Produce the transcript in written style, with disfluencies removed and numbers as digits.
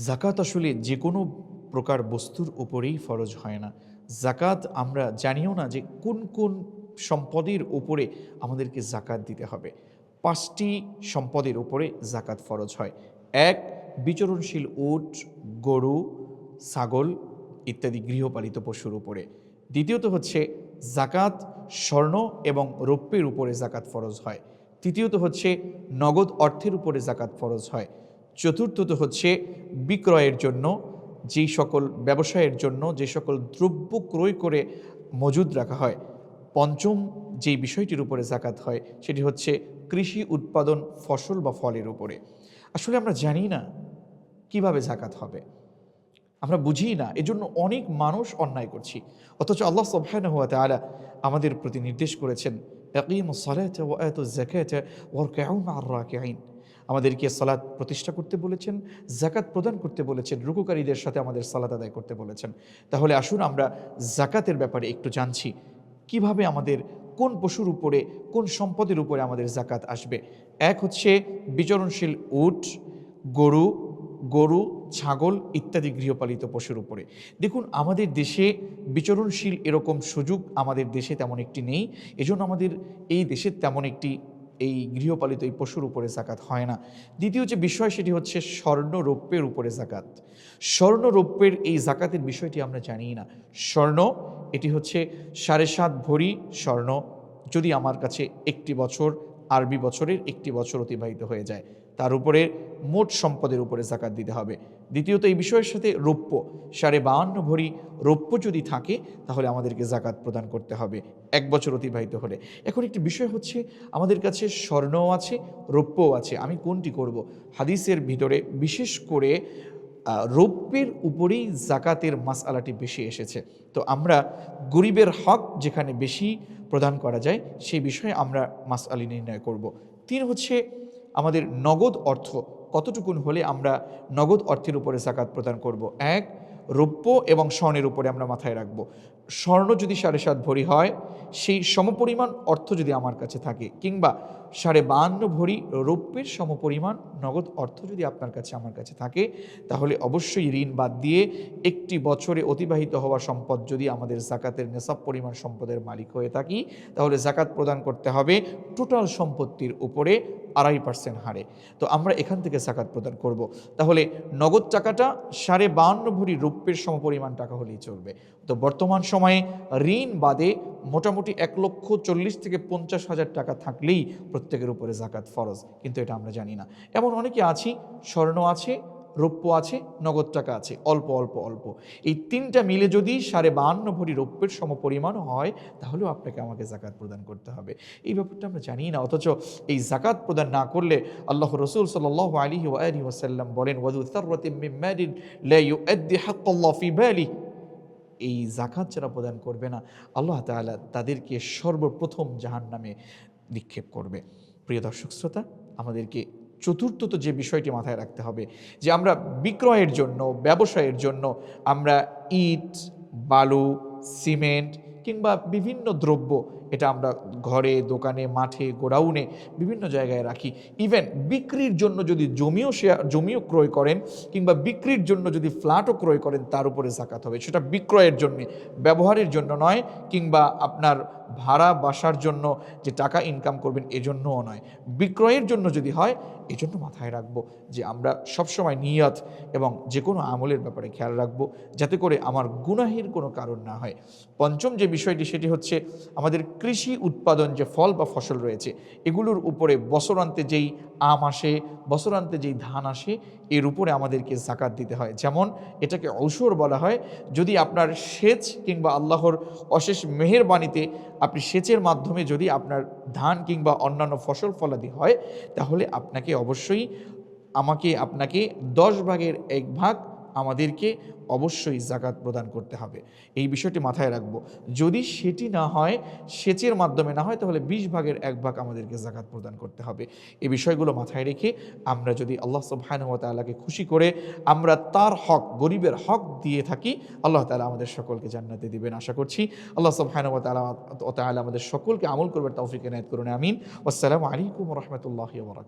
জাকাত আসলে যে কোনো প্রকার বস্তুর উপরেই ফরজ হয় না। জাকাত আমরা জানিও না যে কোন কোন সম্পদের উপরে আমাদেরকে জাকাত দিতে হবে। ৫টি সম্পদের উপরে জাকাত ফরজ হয়। ১. বিচরণশীল উট, গরু, ছাগল ইত্যাদি গৃহপালিত পশুর উপরে। দ্বিতীয়ত হচ্ছে জাকাত স্বর্ণ এবং রৌপ্যের উপরে জাকাত ফরজ হয়। তৃতীয়ত হচ্ছে নগদ অর্থের উপরে জাকাত ফরজ হয়। চতুর্থত হচ্ছে বিক্রয়ের জন্য, যেই সকল ব্যবসায়ের জন্য যে সকল দ্রব্য ক্রয় করে মজুদ রাখা হয়। পঞ্চম যেই বিষয়টির উপরে জাকাত হয় সেটি হচ্ছে কৃষি উৎপাদন ফসল বা ফলের উপরে। আসলে আমরা জানি না কিভাবে জাকাত হবে, আমরা বুঝি না, এজন্য অনেক মানুষ অন্যায় করছি। অথচ আল্লাহ সুবহানাহু ওয়া তাআলা আমাদের প্রতি নির্দেশ করেছেন, আকিমুস সালাতা ওয়া আতুজ যাকাতা ওয়ারকাউ মা'আর রাকিঈন। আমাদেরকে সালাত প্রতিষ্ঠা করতে বলেছেন, যাকাত প্রদান করতে বলেছেন, রুকুকারীদের সাথে আমাদের সালাত আদায় করতে বলেছেন। তাহলে আসুন আমরা যাকাতের ব্যাপারে একটু জানছি, কিভাবে আমাদের কোন পশুর উপরে, কোন সম্পদের উপরে আমাদের যাকাত আসবে। এক হচ্ছে বিচরণশীল উট, গরু, ছাগল ইত্যাদি গৃহপালিত পশুর উপরে। দেখুন, আমাদের দেশে বিচরণশীল এরকম সুযোগ আমাদের দেশে তেমন একটি নেই। এজন্য আমাদের এই দেশে তেমন একটি এই গৃহপালিত এই পশুর উপরে জাকাত হয় না। দ্বিতীয় যে বিষয় সেটি হচ্ছে স্বর্ণ রৌপ্যের উপরে জাকাত। স্বর্ণ রৌপ্যের এই জাকাতের বিষয়টি আমরা জানি না। স্বর্ণ এটি হচ্ছে ৭.৫ ভরি স্বর্ণ যদি আমার কাছে একটি বছর, আরবি বছরের একটি বছর অতিবাহিত হয়ে যায়, তার উপরে মোট সম্পদের উপরে জাকাত দিতে হবে। দ্বিতীয়ত এই বিষয়ের সাথে রৌপ্য ৫.৫ ভরি রৌপ্য যদি থাকে তাহলে আমাদেরকে জাকাত প্রদান করতে হবে এক বছর অতিবাহিত হলে। এখন একটি বিষয় হচ্ছে, আমাদের কাছে স্বর্ণও আছে, রৌপ্যও আছে, আমি কোনটি করব? হাদিসের ভিতরে বিশেষ করে রৌপ্যের উপরেই জাকাতের মাসআলাটি বেশি এসেছে। তো আমরা গরিবের হক যেখানে বেশি প্রদান করা যায় সেই বিষয়ে আমরা মাসআলা নির্ণয় করব। ৩ হচ্ছে আমাদের নগদ অর্থ কতটুকুন হলে আমরা নগদ অর্থের উপরে জাকাত প্রদান করব। ১. রৌপ্য এবং স্বর্ণের উপরে আমরা মাথায় রাখব। স্বর্ণ যদি ৭.৫ ভরি হয়, সেই সমপরিমাণ অর্থ যদি আমার কাছে থাকে, কিংবা ৫.৫ ভরি রৌপ্যের সমপরিমাণ নগদ অর্থ যদি আপনার কাছে আমার কাছে থাকে, তাহলে অবশ্যই ঋণ বাদ দিয়ে একটি বছরে অতিবাহিত হওয়া সম্পদ যদি আমাদের জাকাতের নেসাব পরিমাণ সম্পদের মালিক হয়ে থাকি, তাহলে জাকাত প্রদান করতে হবে টোটাল সম্পত্তির উপরে ২.৫% হারে। তো আমরা এখান থেকে জাকাত প্রদান করব। তাহলে নগদ টাকাটা ৫.৫ ভরি রৌপ্যের সমপরিমাণ টাকা হলেই চলবে। তো বর্তমান সময়ে ঋণ বাদে মোটামুটি ১,৪০,০০০ থেকে ৫০,০০০ টাকা থাকলেই প্রত্যেকের উপরে জাকাত ফরজ, কিন্তু এটা আমরা জানি না। এমন অনেকে আছি, স্বর্ণ আছে, রৌপ্য আছে, নগদ টাকা আছে, অল্প অল্প অল্প, এই তিনটা মিলে যদি ৫.৫ ভরি রৌপ্যের সমপরিমাণ হয়, তাহলেও আপনাকে আমাকে জাকাত প্রদান করতে হবে। এই ব্যাপারটা আমরা জানি না। অথচ এই জাকাত প্রদান না করলে আল্লাহ রাসূল সাল্লাল্লাহু আলাইহি ওয়া আলিহি ওয়াসাল্লাম বলেন, ওয়াযু সাররাতিন মিন মালিন লা ইউআদ্দি হাক্কাল্লাহ ফি বালিহি, এই জাকাত যারা প্রদান করবে না, আল্লাহ তাআলা তাদেরকে সর্বপ্রথম জাহান্নামে নিক্ষেপ করবে। প্রিয় দর্শক শ্রোতা, আমাদেরকে চতুর্থত যে বিষয়টি মাথায় রাখতে হবে, যে আমরা বিক্রয়ের জন্য, ব্যবসায়ের জন্য আমরা ইট, বালু, সিমেন্ট কিংবা বিভিন্ন দ্রব্য, এটা আমরা ঘরে, দোকানে, মাঠে, গোডাউনে বিভিন্ন জায়গায় রাখি। ইভেন বিক্রির জন্য যদি জমিও ক্রয় করেন, কিংবা বিক্রির জন্য যদি ফ্ল্যাটও ক্রয় করেন, তার উপরে জাকাত হবে। সেটা বিক্রয়ের জন্যে, ব্যবহারের জন্য নয়, কিংবা আপনার ভাড়া বাসার জন্য যে টাকা ইনকাম করবেন এজন্যও নয়, বিক্রয়ের জন্য যদি হয়, এজন্য মাথায় রাখবো যে আমরা সবসময় নিয়ত এবং যে কোনো আমলের ব্যাপারে খেয়াল রাখবো, যাতে করে আমার গুনাহের কোনো কারণ না হয়। পঞ্চম যে বিষয়টি সেটি হচ্ছে আমাদের কৃষি উৎপাদন, যে ফল বা ফসল রয়েছে, এগুলোর উপরে বছরান্তে যেই আম আসে, বছরান্তে যেই ধান আসে, এর উপরে আমাদেরকে জাকাত দিতে হয়। যেমন এটাকে ঔষর বলা হয়। যদি আপনার সেচ কিংবা আল্লাহর অশেষ মেহেরবানিতে আপনি সেচের মাধ্যমে যদি আপনার ধান কিংবা অন্যান্য ফসল ফলাদি হয়, তাহলে আপনাকে অবশ্যই আপনাকে ১০ ভাগের ১ ভাগ আমাদেরকে অবশ্যই জাকাত প্রদান করতে হবে। এই বিষয়টি মাথায় রাখবো। যদি সেটি না হয়, সেচের মাধ্যমে না হয়, তাহলে ২০ ভাগের ১ ভাগ আমাদেরকে জাকাত প্রদান করতে হবে। এই বিষয়গুলো মাথায় রেখে আমরা যদি আল্লাহ সুবহানাহু ওয়া তাআলাকে খুশি করে আমরা তার হক, গরিবের হক দিয়ে থাকি, আল্লাহ তাআলা আমাদের সকলকে জান্নাতে দিবেন আশা করছি। আল্লাহ সুবহানাহু ওয়া তাআলা আমাদের সকলকে আমল করবার তৌফিক এনায়েত করুন, আমিন। আসসালামু আলাইকুম ওয়া রাহমাতুল্লাহি ওয়া বারাকাতুহু।